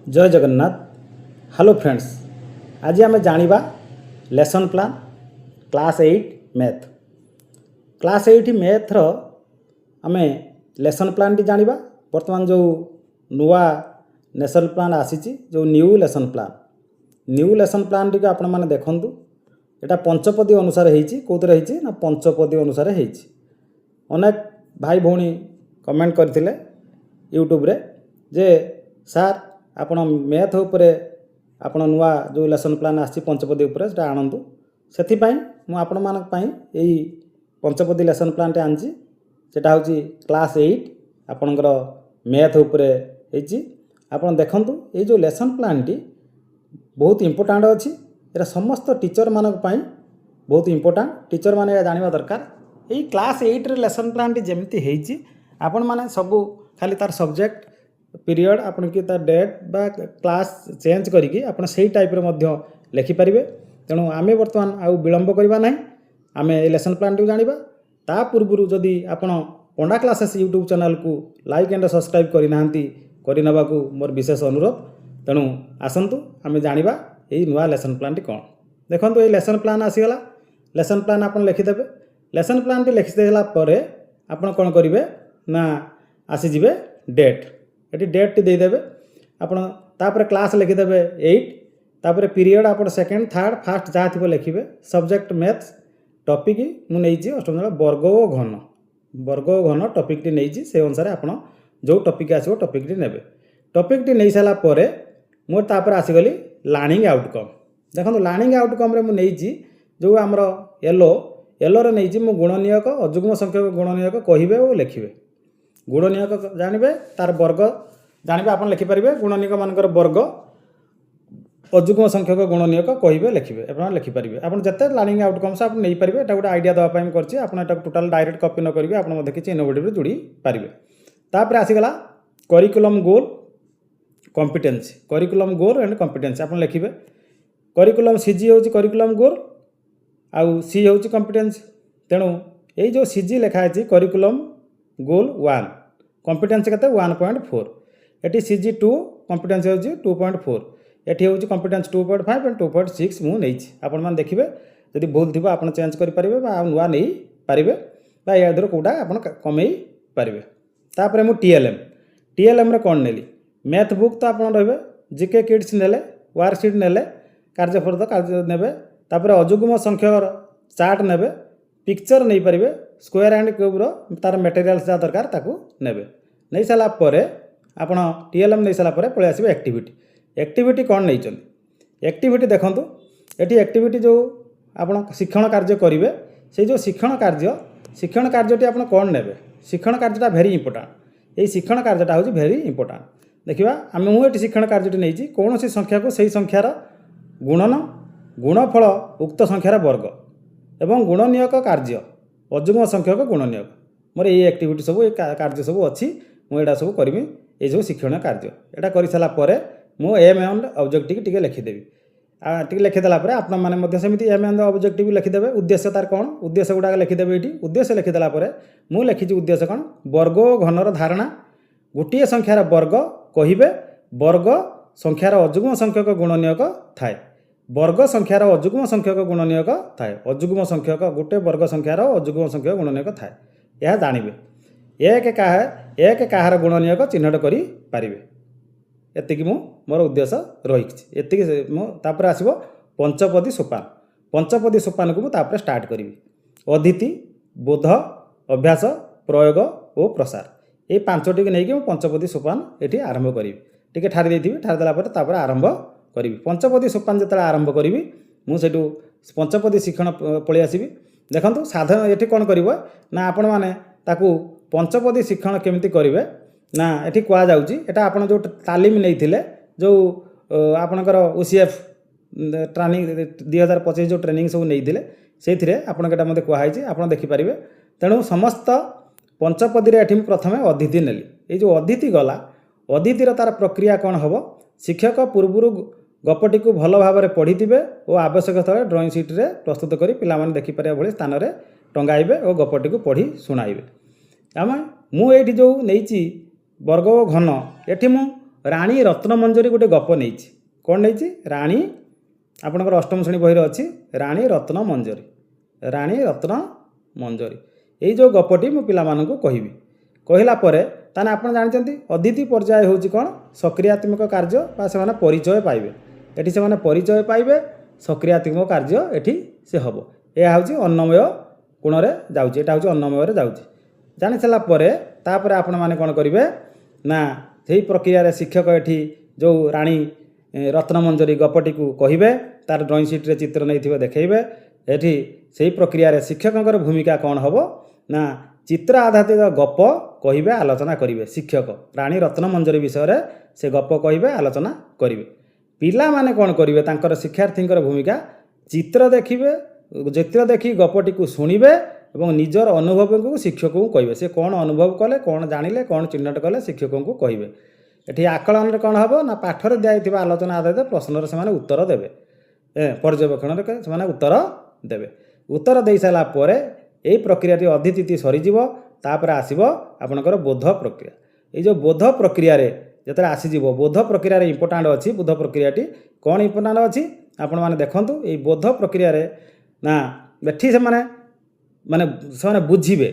जय Jagannath. Hello friends, आज आम जाना lesson plan class 8 math. Class 8 मैथ्र आम लेसन प्लान टी जाना। बर्तमान जो नुआ लेसन प्लान आसी जो न्यू लेसन प्लान टी आपण मैंने देखूँ। यहाँ पंचपदी अनुसार होती ना पंचपदी अनुसार होती। अनेक भाई भौणी कमेंट करते यूट्यूब रे जे सार आपण मैथ उपरे आपण नुआ जो लेसन प्लान आसी पंचपदी उपरे सेटा आणंतु। सेथिपाई मु आपण मानक पई एई पंचपदी लेसन प्लान टे आनछि। सेटा होछि क्लास 8 आपणकर मैथ उपरे हेछि। आपण देखंतु एई जो लेसन प्लान टी बहुत इंपोर्टेंट अछि। एरा समस्त टीचर मानक पई बहुत इंपोर्टेंट। टीचर माने जानिबा दरकार। एई क्लास 8 रे लेसन प्लान टी जेमति हेछि आपण माने सब खाली तार सब्जेक्ट पीरियड आपण की तार डेट बा क्लास चेंज करिकि आपण सेही टाइप रे मध्य लिखि परिबे। तेणु आमे वर्तमान आउ विलंब करबा नाही, आमे लेसन प्लान टी जानिबा। ता पूर्वरु जदि आपण पंडा क्लासेस यूट्यूब चैनल को लाइक एंड सब्सक्राइब करि नाहंती करि नबाकू मोर विशेष अनुरोध। तेणु आसंतु आमे जानिबा एई नुआ लेसन प्लान टी कोन। देखंतु एई लेसन प्लान आसीगला। लेसन प्लान आपण लिखि देबे। लेसन प्लान टी लिखि देला परे आपण कोन करिवे ना आसी जिवे डेट। ये डेट टी देदेवे आपण तापर क्लास लिखिदेवे 8 तापर पीरियड आपण सेकंड थर्ड फास्ट जहाँ थी लिखे। सब्जेक्ट मैथ्स टॉपिक मु नहीं अष्टम वर्ग ओ घन टॉपिक टी नहीं से अनुसार आप जो टॉपिक आसो टॉपिक टी नेबे। टॉपिक टी नहीं सारा परे मोर तापर आसीगली लर्निंग आउटकम। देखो लर्निंग आउटकम रे मु नहीं जो आमर येलो रे नहीं मु गुणनीयक अजुग्म संख्यक गुणनीयक कहिबे और लिखिबे। गुणनीयक जानिबे तार वर्ग जानिबे आपण लिखिपारे। गुणनीयक मानकर वर्ग अजुग्म संख्यक गुणनीयक कहिबे लिखिबे आपण लिखिपारे। आपण जते लर्निंग आउटकम्स आपण नै परिबे। एटा गोटे आइडिया दवा पई करछि। आपण एटा टोटल डायरेक्ट कॉपी न करिवे आपण मध्ये किछि इनोवेटिव जोड़ी पारिबे। तापर आसीगला curriculum goal competency. Curriculum goal and competency आपण लिखिबे। करिकुलम सीजी होछि करिकुलम गोल आउ सी होछि कॉम्पिटेंसी। तेणु एई जो सीजी लिखा अछि करिकुलम गोल 1 कॉम्पिटेंसी केते 1.4। एटी सीजी 2 कॉम्पिटेंसी होछि 2.4। एटी होछि कॉम्पिटेंसी 2.5 एंड 2.6 मु नेछि। आपण मान देखिबे जदि भूल थिबो आपण चेंज करि परिबे बा नुआ नै परिबे बा या दर कोडा आपण कमेई परिबे। तापर मु टीएलएम रे कोन नेली मैथ बुक तो आपण रहबे। जीके किड्स नेले वर्कशीट नेले कार्यफल कार्य नेबे। तापर अजुग्म संख्यार चार्ट नेबे। पिक्चर नहीं पारे स्क्वायर एंड क्यूब तार मटेरियल्स जहाँ दरकार ताकू नेबे। नहीं सारा पर आपण टीएलएम नहीं सारा पर पळे आसीबे एक्टिविटी। एक्टिविटी कौन नहीं एक्टिविटी देखूँ ये एक्टिविटी जो आपण शिक्षण कार्य करेंगे से जो शिक्षण कार्यटी आप कौन नेबे। शिक्षण कार्यटा भेरी इंपोर्टेंट। ये शिक्षण कार्यटा हूँ भेरी इंपोर्टेंट। देखा आम मुझे शिक्षण कार्यटी नहीं कौन सी संख्या को सही संख्यार गुणन गुणफल उक्त संख्यार वर्ग एवं गुणनीयक कार्य अजुग्म संख्यक गुणनीयक मोर ये एक्टिविटी सब कार्य सब अच्छी मुझा सब करी। ये जो शिक्षण कार्य यहाँ कर सारापर मु एम एंड ऑब्जेक्टिव टी लिखिदेवी। टी लिखिदेला आपण मैंने एम एंड ऑब्जेक्टिव लिखिदेवे। उद्देश्य तार कौन उद्देश्य गुड़ाक लिखिदेवे। ये उद्देश्य लिखिदेला मु लिखी उद्देश्य कौन वर्ग घनर धारणा गोटे संख्यार वर्ग कहिबे वर्ग संख्यार अजुग्म संख्यक गुणनीयक थाए। वर्ग संख्यार अजुग्म संख्यक गुणनीयक थाए। अजुग्म संख्यक गोटे वर्ग संख्यार अजुग्म संख्यक गुणनीयक थाए यह जानवे। एक कहार गुणनीयक चिन्हट करि पारिबे। एतिकी मु मोर उद्देश्य रही। तापर आसीबो पंचपदी सोपान। पंचपदी सोपान को मु तापर स्टार्ट करी। अदिति बोध अभ्यास प्रयोग और प्रसार ये पांचटी नहीं पंचपदी सोपान ये आरंभ करी। टी ठारी देथिबी ठारी देला परे तापर आरंभ करी। पंचपदी सोपान जो आरंभ करी मुझे पंचपदी शिक्षण पलि आसबि। देखो साधारण ये कौन कर ना आपण मैंने ताकू पंचपदी शिक्षण केमती करेंगे ना ये कहुच्छा आप जो तालीम नहीं जो आपणकर ओसीएफ ट्रेनिंग 2025 जो ट्रेनिंग सब नहीं से आपटा मत कहुई आप देखिपारे। तेणु समस्त पंचपदी ये प्रथम अदिति नेली। ये जो अदिति गला अदितिर तार प्रक्रिया कौन हम शिक्षक पूर्व गपटी को भल भाव में पढ़ी थे और आवश्यक स्थल ड्रॉइंग सीट रे प्रस्तुत करी पिलामाने देखिपारे भली स्थान में टंगाइबे और गपटी को पढ़ी शुणाइबे। आम मुझे जो नहीं वर्ग और घन ये ରାଣୀ ରତ୍ନମଞ୍ଜରୀ ଗୋଟେ ଗପ ନେଇଛି। କ'ଣ ନେଇଛି? ରାଣୀ, ଆପଣଙ୍କର ଅଷ୍ଟମ ଶ୍ରେଣୀ ବହିରେ ଅଛି ରାଣୀ ରତ୍ନମଞ୍ଜରୀ। ରାଣୀ ରତ୍ନମଞ୍ଜରୀ ଏଇ ଯେଉଁ ଗପଟି ମୁଁ ପିଲାମାନଙ୍କୁ କହିବି। କହିଲା ପରେ ତାହେଲେ ଆପଣ ଜାଣିଛନ୍ତି ଅଦିତି ପର୍ଯ୍ୟାୟ ହେଉଛି କ'ଣ? ସକ୍ରିୟାତ୍ମକ କାର୍ଯ୍ୟ ବା ସେମାନେ ପରିଚୟ ପାଇବେ। ଏଠି ସେମାନେ ପରିଚୟ ପାଇବେ, ସକ୍ରିୟାତ୍ମକ କାର୍ଯ୍ୟ ଏଠି ସେ ହେବ। ଏହା ହେଉଛି ଅନ୍ନମୟ ଗୁଣରେ ଯାଉଛି, ଏଇଟା ହେଉଛି ଅନ୍ନମୟରେ ଯାଉଛି। ଜାଣି ସାରିଲା ପରେ ତାପରେ ଆପଣମାନେ କ'ଣ କରିବେ ନା ସେହି ପ୍ରକ୍ରିୟାରେ ଶିକ୍ଷକ ଏଠି ଯେଉଁ ରାଣୀ ରତ୍ନମଞ୍ଜରୀ ଗପଟିକୁ କହିବେ, ତାର ଡ୍ରଇଂ ସିଟ୍ରେ ଚିତ୍ର ନେଇଥିବେ ଦେଖାଇବେ। ଏଠି ସେହି ପ୍ରକ୍ରିୟାରେ ଶିକ୍ଷକଙ୍କର ଭୂମିକା କ'ଣ ହେବ ନା ଚିତ୍ର ଆଧାରିତ ଗପ କହିବେ, ଆଲୋଚନା କରିବେ। ଶିକ୍ଷକ ରାଣୀ ରତ୍ନମଞ୍ଜରୀ ବିଷୟରେ ସେ ଗପ କହିବେ, ଆଲୋଚନା କରିବେ। ପିଲାମାନେ କ'ଣ କରିବେ? ତାଙ୍କର ଶିକ୍ଷାର୍ଥୀଙ୍କର ଭୂମିକା ଚିତ୍ର ଦେଖିବେ, ଚିତ୍ର ଦେଖି ଗପଟିକୁ ଶୁଣିବେ ଏବଂ ନିଜର ଅନୁଭବକୁ ଶିକ୍ଷକଙ୍କୁ କହିବେ। ସେ କ'ଣ ଅନୁଭବ କଲେ, କ'ଣ ଜାଣିଲେ, କ'ଣ ଚିହ୍ନଟ କଲେ ଶିକ୍ଷକଙ୍କୁ କହିବେ। ଏଠି ଆକଳନରେ କ'ଣ ହେବ ନା ପାଠରେ ଦିଆଯାଇଥିବା ଆଲୋଚନା ଆଧାରିତ ପ୍ରଶ୍ନର ସେମାନେ ଉତ୍ତର ଦେବେ। ପର୍ଯ୍ୟବେକ୍ଷଣରେ ସେମାନେ ଉତ୍ତର ଦେବେ। ଉତ୍ତର ଦେଇସାରିଲା ପରେ ଏହି ପ୍ରକ୍ରିୟାଟି ଅଧିତିଥି ସରିଯିବ। ତାପରେ ଆସିବ ଆପଣଙ୍କର ବୋଧ ପ୍ରକ୍ରିୟା। ଏଇ ଯେଉଁ ବୋଧ ପ୍ରକ୍ରିୟାରେ ଯେତେବେଳେ ଆସିଯିବ, ବୋଧ ପ୍ରକ୍ରିୟାରେ ଇମ୍ପୋର୍ଟାଣ୍ଟ ଅଛି। ବୋଧ ପ୍ରକ୍ରିୟାଟି କ'ଣ ଇମ୍ପୋର୍ଟାଣ୍ଟ ଅଛି ଆପଣମାନେ ଦେଖନ୍ତୁ। ଏଇ ବୋଧ ପ୍ରକ୍ରିୟାରେ ନା ଏଠି ସେମାନେ ବୁଝିବେ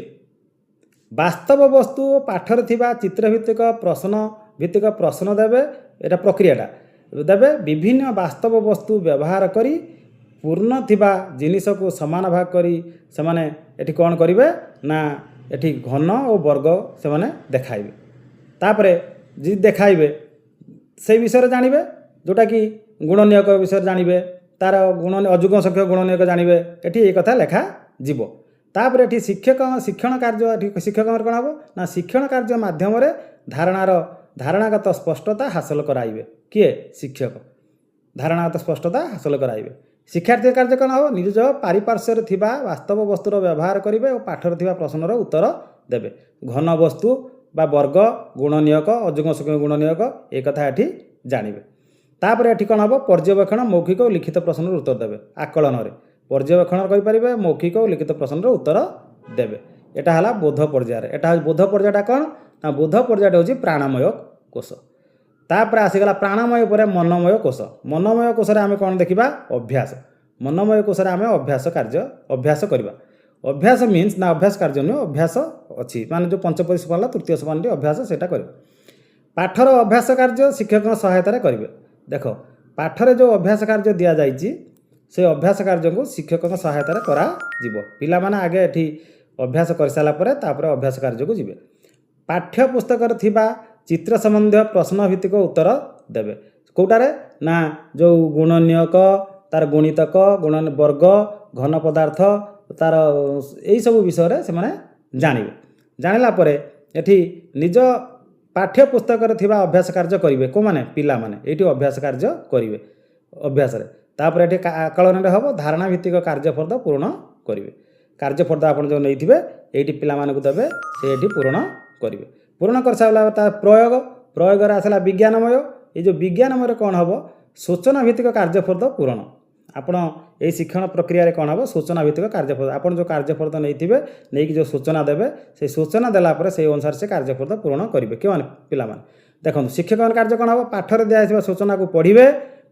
ବାସ୍ତବ ବସ୍ତୁ ଓ ପାଠରେ ଥିବା ଚିତ୍ରଭିତ୍ତିକ ପ୍ରଶ୍ନ ଦେବେ। ଏଇଟା ପ୍ରକ୍ରିୟାଟା ଦେବେ। ବିଭିନ୍ନ ବାସ୍ତବ ବସ୍ତୁ ବ୍ୟବହାର କରି ପୂର୍ଣ୍ଣ ଥିବା ଜିନିଷକୁ ସମାନ ଭାଗ କରି ସେମାନେ ଏଠି କ'ଣ କରିବେ ନା ଏଠି ଘନ ଓ ବର୍ଗ ସେମାନେ ଦେଖାଇବେ। ତାପରେ ଯଦି ଦେଖାଇବେ ସେଇ ବିଷୟରେ ଜାଣିବେ, ଯେଉଁଟାକି ଗୁଣନୀୟକ ବିଷୟରେ ଜାଣିବେ, ତା'ର ଅଯୁଗ୍ମ ସଂଖ୍ୟକ ଗୁଣନୀୟକ ଜାଣିବେ। ଏଠି এই କଥା ଲେଖାଯିବ। ତାପରେ ଏଠି ଶିକ୍ଷଣ କାର୍ଯ୍ୟ, ଏଠି ଶିକ୍ଷକଙ୍କର କ'ଣ ହେବ ନା ଶିକ୍ଷଣ କାର୍ଯ୍ୟ ମାଧ୍ୟମରେ ଧାରଣାଗତ ସ୍ପଷ୍ଟତା ହାସଲ କରାଇବେ। କିଏ? ଶିକ୍ଷକ ଧାରଣାଗତ ସ୍ପଷ୍ଟତା ହାସଲ କରାଇବେ। ଶିକ୍ଷାର୍ଥୀ କାର୍ଯ୍ୟ କ'ଣ ହେବ? ନିଜ ପାରିପାର୍ଶ୍ୱରେ ଥିବା ବାସ୍ତବ ବସ୍ତୁର ବ୍ୟବହାର କରିବେ ଓ ପାଠରେ ଥିବା ପ୍ରଶ୍ନର ଉତ୍ତର ଦେବେ। ଘନ ବସ୍ତୁ ବା ବର୍ଗ, ଗୁଣନୀୟକ, ଅଯୁଗ୍ମ ସଂଖ୍ୟକ ଗୁଣନୀୟକ ଏ କଥା ଏଠି ଜାଣିବେ। ତାପରେ ଏଠି କ'ଣ ହେବ? ପର୍ଯ୍ୟବେକ୍ଷଣ, ମୌଖିକ ଓ ଲିଖିତ ପ୍ରଶ୍ନର ଉତ୍ତର ଦେବେ। ଆକଳନରେ ପର୍ଯ୍ୟବେକ୍ଷଣ କରିପାରିବେ, ମୌଖିକ ଓ ଲିଖିତ ପ୍ରଶ୍ନର ଉତ୍ତର ଦେବେ। ଏଟା ହେଲା ବୋଧ ପର୍ଯ୍ୟାୟରେ। ଏଟା ହେଉଛି ବୋଧ ପର୍ଯ୍ୟାୟଟା କ'ଣ ନା ବୋଧ ପର୍ଯ୍ୟାୟଟା ହେଉଛି ପ୍ରାଣମୟ କୋଷ। ତାପରେ ଆସିଗଲା ପ୍ରାଣମୟ ପରେ ମନୋମୟ କୋଷ। ମନୋମୟ କୋଷରେ ଆମେ କ'ଣ ଦେଖିବା? ଅଭ୍ୟାସ। ମନୋମୟ କୋଷରେ ଆମେ ଅଭ୍ୟାସ କରିବା। ଅଭ୍ୟାସ ମିନ୍ସ ନା ଅଭ୍ୟାସ କାର୍ଯ୍ୟ ନୁହେଁ, ଅଭ୍ୟାସ ଅଛି ମାନେ ଯେଉଁ ପଞ୍ଚପଦୀ ସୋପାନ ତୃତୀୟ ସୋପାନଟି ଅଭ୍ୟାସ ସେଇଟା କରିବେ। ପାଠର ଅଭ୍ୟାସ କାର୍ଯ୍ୟ ଶିକ୍ଷକଙ୍କ ସହାୟତାରେ କରିବେ। ଦେଖ ପାଠରେ ଯେଉଁ ଅଭ୍ୟାସ କାର୍ଯ୍ୟ ଦିଆଯାଇଛି ସେ ଅଭ୍ୟାସ କାର୍ଯ୍ୟକୁ ଶିକ୍ଷକଙ୍କ ସହାୟତାରେ କରାଯିବ। ପିଲାମାନେ ଆଗେ ଏଠି ଅଭ୍ୟାସ କରିସାରିଲା ପରେ ତାପରେ ଅଭ୍ୟାସ କାର୍ଯ୍ୟକୁ ଯିବେ। ପାଠ୍ୟ ପୁସ୍ତକରେ ଥିବା ଚିତ୍ର ସମ୍ବନ୍ଧୀୟ ପ୍ରଶ୍ନ ଭିତ୍ତିକ ଉତ୍ତର ଦେବେ। କେଉଁଟାରେ ନା ଯେଉଁ ଗୁଣନୀୟକ, ତାର ଗୁଣିତକ, ବର୍ଗ, ଘନ ପଦାର୍ଥ, ତାର ଏଇସବୁ ବିଷୟରେ ସେମାନେ ଜାଣିବେ। ଜାଣିଲା ପରେ ଏଠି ନିଜ ପାଠ୍ୟ ପୁସ୍ତକରେ ଥିବା ଅଭ୍ୟାସ କାର୍ଯ୍ୟ କରିବେ। କେଉଁମାନେ? ପିଲାମାନେ ଏଇଠି ଅଭ୍ୟାସ କାର୍ଯ୍ୟ କରିବେ ଅଭ୍ୟାସରେ। ତାପରେ ଏଠି ଆକଳନରେ ହେବ ଧାରଣା ଭିତ୍ତିକ କାର୍ଯ୍ୟଫର୍ଦ୍ଦ ପୂରଣ କରିବେ। କାର୍ଯ୍ୟଫର୍ଦ୍ଦ ଆପଣ ଯେଉଁ ନେଇଥିବେ ଏଇଠି ପିଲାମାନଙ୍କୁ ଦେବେ, ସେ ଏଠି ପୂରଣ କରିବେ। ପୂରଣ କରିସାରିଲା ତା ପ୍ରୟୋଗରେ ଆସିଲା ବିଜ୍ଞାନମୟ। ଏଇ ଯେଉଁ ବିଜ୍ଞାନମୟରେ କ'ଣ ହେବ? ସୂଚନା ଭିତ୍ତିକ କାର୍ଯ୍ୟଫର୍ଦ୍ଦ ପୂରଣ। ଆପଣ ଏହି ଶିକ୍ଷଣ ପ୍ରକ୍ରିୟାରେ କ'ଣ ହେବ? ସୂଚନା ଭିତ୍ତିକ କାର୍ଯ୍ୟଫର୍ଦ୍ଦ। ଆପଣ ଯେଉଁ କାର୍ଯ୍ୟଫର୍ଦ୍ଦ ନେଇଥିବେ, ନେଇକି ଯେଉଁ ସୂଚନା ଦେବେ, ସେଇ ସୂଚନା ଦେଲା ପରେ ସେଇ ଅନୁସାରେ ସେ କାର୍ଯ୍ୟଫର୍ଦ୍ଦ ପୂରଣ କରିବେ। କେଉଁମାନେ? ପିଲାମାନେ। ଦେଖନ୍ତୁ ଶିକ୍ଷକଙ୍କ କାର୍ଯ୍ୟ କ'ଣ ହେବ? ପାଠରେ ଦିଆଯାଇଥିବା ସୂଚନାକୁ ପଢ଼ିବେ,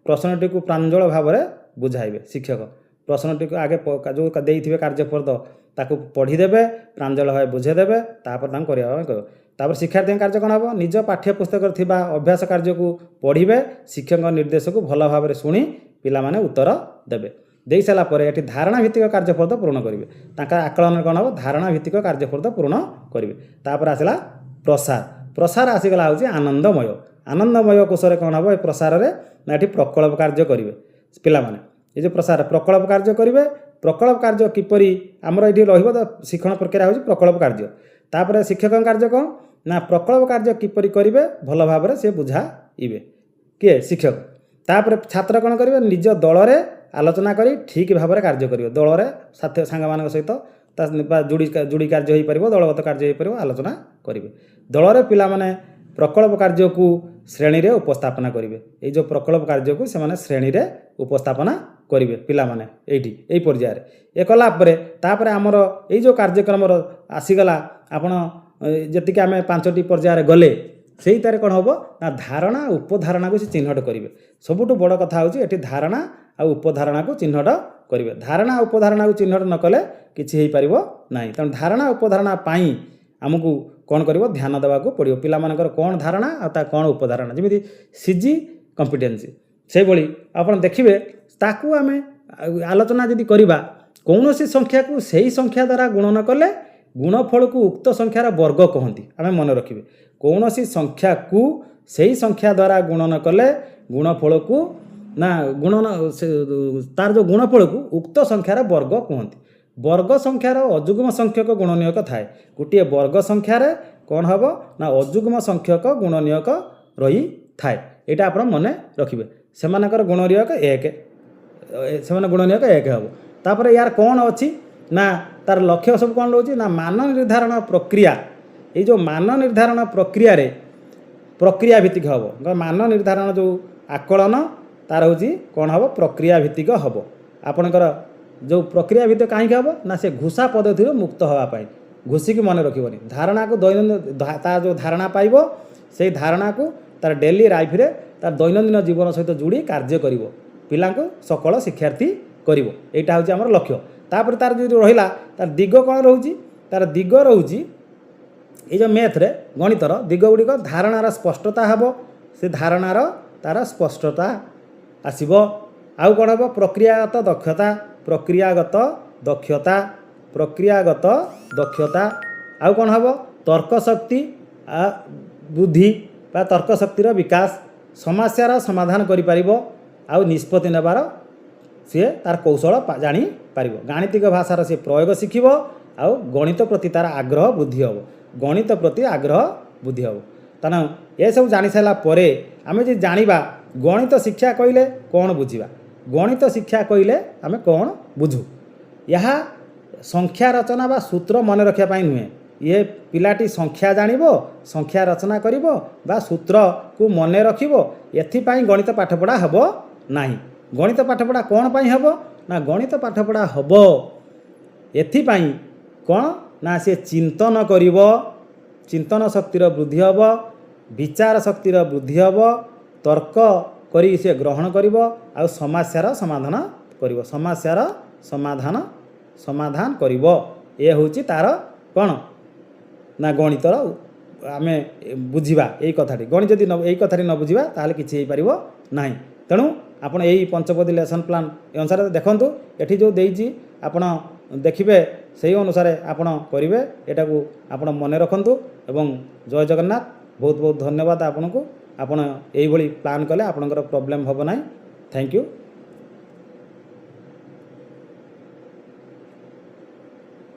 ପ୍ରଶ୍ନଟିକୁ ପ୍ରାଞ୍ଜଳ ଭାବରେ ବୁଝାଇବେ। ଶିକ୍ଷକ ପ୍ରଶ୍ନଟିକୁ ଆଗେ ଯେଉଁ ଦେଇଥିବେ କାର୍ଯ୍ୟଫର୍ଦ୍ଦ ତାକୁ ପଢ଼ିଦେବେ, ପ୍ରାଞ୍ଜଳ ଭାବେ ବୁଝାଇଦେବେ, ତାପରେ ତାଙ୍କୁ କରିବା ପାଇଁ କହିବ। ତାପରେ ଶିକ୍ଷାର୍ଥୀଙ୍କ କାର୍ଯ୍ୟ କ'ଣ ହେବ? ନିଜ ପାଠ୍ୟପୁସ୍ତକରେ ଥିବା ଅଭ୍ୟାସ କାର୍ଯ୍ୟକୁ ପଢ଼ିବେ, ଶିକ୍ଷକଙ୍କ ନିର୍ଦ୍ଦେଶକୁ ଭଲ ଭାବରେ ଶୁଣି ପିଲାମାନେ ଉତ୍ତର ଦେବେ। ଦେଇସାରିଲା ପରେ ଏଠି ଧାରଣା ଭିତ୍ତିକ କାର୍ଯ୍ୟଫର୍ଦ୍ଦ ପୂରଣ କରିବେ। ତାଙ୍କ ଆକଳନରେ କ'ଣ ହେବ? ଧାରଣା ଭିତ୍ତିକ କାର୍ଯ୍ୟଫର୍ଦ୍ଦ ପୂରଣ କରିବେ। ତାପରେ ଆସିଲା ପ୍ରସାର ଆସିଗଲା ହେଉଛି ଆନନ୍ଦମୟ। ଆନନ୍ଦମୟ କୋଷରେ କ'ଣ ହେବ? ଏ ପ୍ରସାରରେ ନା ଏଠି ପ୍ରକଳ୍ପ କାର୍ଯ୍ୟ କରିବେ ପିଲାମାନେ। ଏ ଯେଉଁ ପ୍ରକଳ୍ପ କାର୍ଯ୍ୟ କରିବେ। ପ୍ରକଳ୍ପ କାର୍ଯ୍ୟ କିପରି ଆମର ଏଠି ରହିବ? ତ ଶିକ୍ଷଣ ପ୍ରକ୍ରିୟା ହେଉଛି ପ୍ରକଳ୍ପ କାର୍ଯ୍ୟ। ତାପରେ ଶିକ୍ଷକଙ୍କ କାର୍ଯ୍ୟ କ'ଣ ନା ପ୍ରକଳ୍ପ କାର୍ଯ୍ୟ କିପରି କରିବେ ଭଲ ଭାବରେ ସେ ବୁଝାଇବେ। କିଏ? ଶିକ୍ଷକ। ତାପରେ ଛାତ୍ର କ'ଣ କରିବେ? ନିଜ ଦଳରେ ଆଲୋଚନା କରି ଠିକ୍ ଭାବରେ କାର୍ଯ୍ୟ କରିବେ। ଦଳରେ ସାଙ୍ଗମାନଙ୍କ ସହିତ ଯୋଡ଼ି କାର୍ଯ୍ୟ ହୋଇପାରିବ, ଦଳଗତ କାର୍ଯ୍ୟ ହୋଇପାରିବ, ଆଲୋଚନା କରିବେ। ଦଳରେ ପିଲାମାନେ ପ୍ରକଳ୍ପ କାର୍ଯ୍ୟକୁ ଶ୍ରେଣୀରେ ଉପସ୍ଥାପନା କରିବେ। ଏଇ ଯେଉଁ ପ୍ରକଳ୍ପ କାର୍ଯ୍ୟକୁ ସେମାନେ ଶ୍ରେଣୀରେ ଉପସ୍ଥାପନା କରିବେ ପିଲାମାନେ ଏଇ ପର୍ଯ୍ୟାୟରେ। ଏ କଲା ପରେ ତାପରେ ଆମର ଏଇ ଯେଉଁ କାର୍ଯ୍ୟକ୍ରମର ଆସିଗଲା, ଆପଣ ଯେତିକି ଆମେ 5ଟି ପର୍ଯ୍ୟାୟରେ ଗଲେ ସେଇଟାରେ କ'ଣ ହେବ ନା ଧାରଣା ଉପଧାରଣାକୁ ସେ ଚିହ୍ନଟ କରିବେ। ସବୁଠୁ ବଡ଼ କଥା ହେଉଛି ଏଠି ଧାରଣା ଆଉ ଉପଧାରଣାକୁ ଚିହ୍ନଟ କରିବେ। ଧାରଣା ଉପଧାରଣାକୁ ଚିହ୍ନଟ ନ କଲେ କିଛି ହେଇପାରିବ ନାହିଁ। ତେଣୁ ଧାରଣା ଉପଧାରଣା ପାଇଁ ଆମକୁ କ'ଣ କରିବ ଧ୍ୟାନ ଦେବାକୁ ପଡ଼ିବ। ପିଲାମାନଙ୍କର କ'ଣ ଧାରଣା ଆଉ ତା କ'ଣ ଉପଧାରଣା, ଯେମିତି ସିଜି କମ୍ପିଟେନ୍ସି ସେଇଭଳି ଆପଣ ଦେଖିବେ ତାକୁ ଆମେ ଆଲୋଚନା ଯଦି କରିବା, କୌଣସି ସଂଖ୍ୟାକୁ ସେହି ସଂଖ୍ୟା ଦ୍ୱାରା ଗୁଣ ନ କଲେ ଗୁଣଫଳକୁ ଉକ୍ତ ସଂଖ୍ୟାର ବର୍ଗ କହନ୍ତି। ଆମେ ମନେ ରଖିବେ, କୌଣସି ସଂଖ୍ୟାକୁ ସେହି ସଂଖ୍ୟା ଦ୍ୱାରା ଗୁଣ ନ କଲେ ଗୁଣଫଳକୁ ନା ତାର ଯେଉଁ ଗୁଣଫଳକୁ ଉକ୍ତ ସଂଖ୍ୟାର ବର୍ଗ କୁହନ୍ତି। ବର୍ଗ ସଂଖ୍ୟାର ଅଯୁଗ୍ମ ସଂଖ୍ୟକ ଗୁଣନୀୟକ ଥାଏ। ଗୋଟିଏ ବର୍ଗ ସଂଖ୍ୟାରେ କ'ଣ ହେବ ନା ଅଯୁଗ୍ମ ସଂଖ୍ୟକ ଗୁଣନୀୟକ ରହିଥାଏ। ଏଇଟା ଆପଣ ମନେ ରଖିବେ। ସେମାନଙ୍କର ଗୁଣନୀୟକ 1, ସେମାନେ ଗୁଣନୀୟକ 1 ହେବ। ତାପରେ ୟାର କ'ଣ ଅଛି ନା ତାର ଲକ୍ଷ୍ୟ ସବୁ କ'ଣ ରହୁଛି ନା ମାନ ନିର୍ଦ୍ଧାରଣ ପ୍ରକ୍ରିୟା। ଏଇ ଯେଉଁ ମାନ ନିର୍ଦ୍ଧାରଣ ପ୍ରକ୍ରିୟାରେ ପ୍ରକ୍ରିୟା ଭିତ୍ତିକ ହେବ। ମାନ ନିର୍ଦ୍ଧାରଣ ଯେଉଁ ଆକଳନ ତାର ହେଉଛି କ'ଣ ହେବ ପ୍ରକ୍ରିୟା ଭିତ୍ତିକ ହେବ। ଆପଣଙ୍କର ଯେଉଁ ପ୍ରକ୍ରିୟା ଭିତ୍ତିକ କାହିଁକି ହେବ ନା ସେ ଘୁଷା ପଦ୍ଧତିରୁ ମୁକ୍ତ ହେବା ପାଇଁ। ଘୁଷିକି ମନେ ରଖିବନି, ଧାରଣାକୁ ଦୈନନ୍ଦିନ ତାର ଯେଉଁ ଧାରଣା ପାଇବ ସେଇ ଧାରଣାକୁ ତାର ଡେଲି ଲାଇଫରେ ତାର ଦୈନନ୍ଦିନ ଜୀବନ ସହିତ ଯୋଡ଼ି କାର୍ଯ୍ୟ କରିବ, ପିଲାଙ୍କୁ ସକଳ ଶିକ୍ଷାର୍ଥୀ କରିବ। ଏଇଟା ହେଉଛି ଆମର ଲକ୍ଷ୍ୟ। ତାପରେ ତାର ଯଦି ରହିଲା ତାର ଦିଗ କ'ଣ ରହୁଛି, ତାର ଦିଗ ରହୁଛି ଏଇ ଯେଉଁ ମ୍ୟାଥରେ ଗଣିତର ଦିଗ ଗୁଡ଼ିକ ଧାରଣାର ସ୍ପଷ୍ଟତା ହେବ। ସେ ଧାରଣାର ତାର ସ୍ପଷ୍ଟତା ଆସିବ। ଆଉ କ'ଣ ହେବ ପ୍ରକ୍ରିୟାଗତ ଦକ୍ଷତା, ପ୍ରକ୍ରିୟାଗତ ଦକ୍ଷତା, ପ୍ରକ୍ରିୟାଗତ ଦକ୍ଷତା। ଆଉ କ'ଣ ହେବ ତର୍କ ଶକ୍ତି ବୁଦ୍ଧି ବା ତର୍କ ଶକ୍ତିର ବିକାଶ, ସମସ୍ୟାର ସମାଧାନ କରିପାରିବ ଆଉ ନିଷ୍ପତ୍ତି ନେବାର ସିଏ ତାର କୌଶଳ ଜାଣିପାରିବ। ଗାଣିତିକ ଭାଷାର ସିଏ ପ୍ରୟୋଗ ଶିଖିବ ଆଉ ଗଣିତ ପ୍ରତି ତାର ଆଗ୍ରହ ବୃଦ୍ଧି ହେବ। ଗଣିତ ପ୍ରତି ଆଗ୍ରହ ବୃଦ୍ଧି ହେବ। ତେଣୁ ଏସବୁ ଜାଣି ସାରିଲା ପରେ ଆମେ ଯଦି ଜାଣିବା ଗଣିତ ଶିକ୍ଷା କହିଲେ କ'ଣ ବୁଝିବା, ଗଣିତ ଶିକ୍ଷା କହିଲେ ଆମେ କ'ଣ ବୁଝୁ। ଏହା ସଂଖ୍ୟା ରଚନା ବା ସୂତ୍ର ମନେ ରଖିବା ପାଇଁ ନୁହେଁ। ଇଏ ପିଲାଟି ସଂଖ୍ୟା ଜାଣିବ, ସଂଖ୍ୟା ରଚନା କରିବ ବା ସୂତ୍ରକୁ ମନେ ରଖିବ, ଏଥିପାଇଁ ଗଣିତ ପାଠପଢ଼ା ହେବ ନାହିଁ। ଗଣିତ ପାଠପଢ଼ା କ'ଣ ପାଇଁ ହେବ ନା ଗଣିତ ପାଠପଢ଼ା ହେବ ଏଥିପାଇଁ କ'ଣ ନା ସେ ଚିନ୍ତନ କରିବ, ଚିନ୍ତନ ଶକ୍ତିର ବୃଦ୍ଧି ହେବ, ବିଚାର ଶକ୍ତିର ବୃଦ୍ଧି ହେବ, ତର୍କ କରି ସେ ଗ୍ରହଣ କରିବ ଆଉ ସମସ୍ୟାର ସମାଧାନ କରିବ, ସମସ୍ୟାର ସମାଧାନ କରିବ। ଏ ହେଉଛି ତାର କ'ଣ ନା ଗଣିତର ଆମେ ବୁଝିବା ଏଇ କଥାଟି। ଗଣିତ ଯଦି ଏଇ କଥାଟି ନ ବୁଝିବା ତାହେଲେ କିଛି ହେଇପାରିବ ନାହିଁ। ତେଣୁ ଆପଣ ଏଇ ପଞ୍ଚପଦୀ ଲେସନ୍ ପ୍ଲାନ୍ ଏ ଅନୁସାରେ ଦେଖନ୍ତୁ। ଏଠି ଯେଉଁ ଦେଇଛି ଆପଣ ଦେଖିବେ, ସେହି ଅନୁସାରେ ଆପଣ କରିବେ। ଏଟାକୁ ଆପଣ ମନେ ରଖନ୍ତୁ ଏବଂ ଜୟ ଜଗନ୍ନାଥ। ବହୁତ ବହୁତ ଧନ୍ୟବାଦ ଆପଣଙ୍କୁ। ଆପଣ ଏଇଭଳି ପ୍ଲାନ୍ କଲେ ଆପଣଙ୍କର ପ୍ରୋବ୍ଲେମ୍ ହେବ ନାହିଁ। Thank you.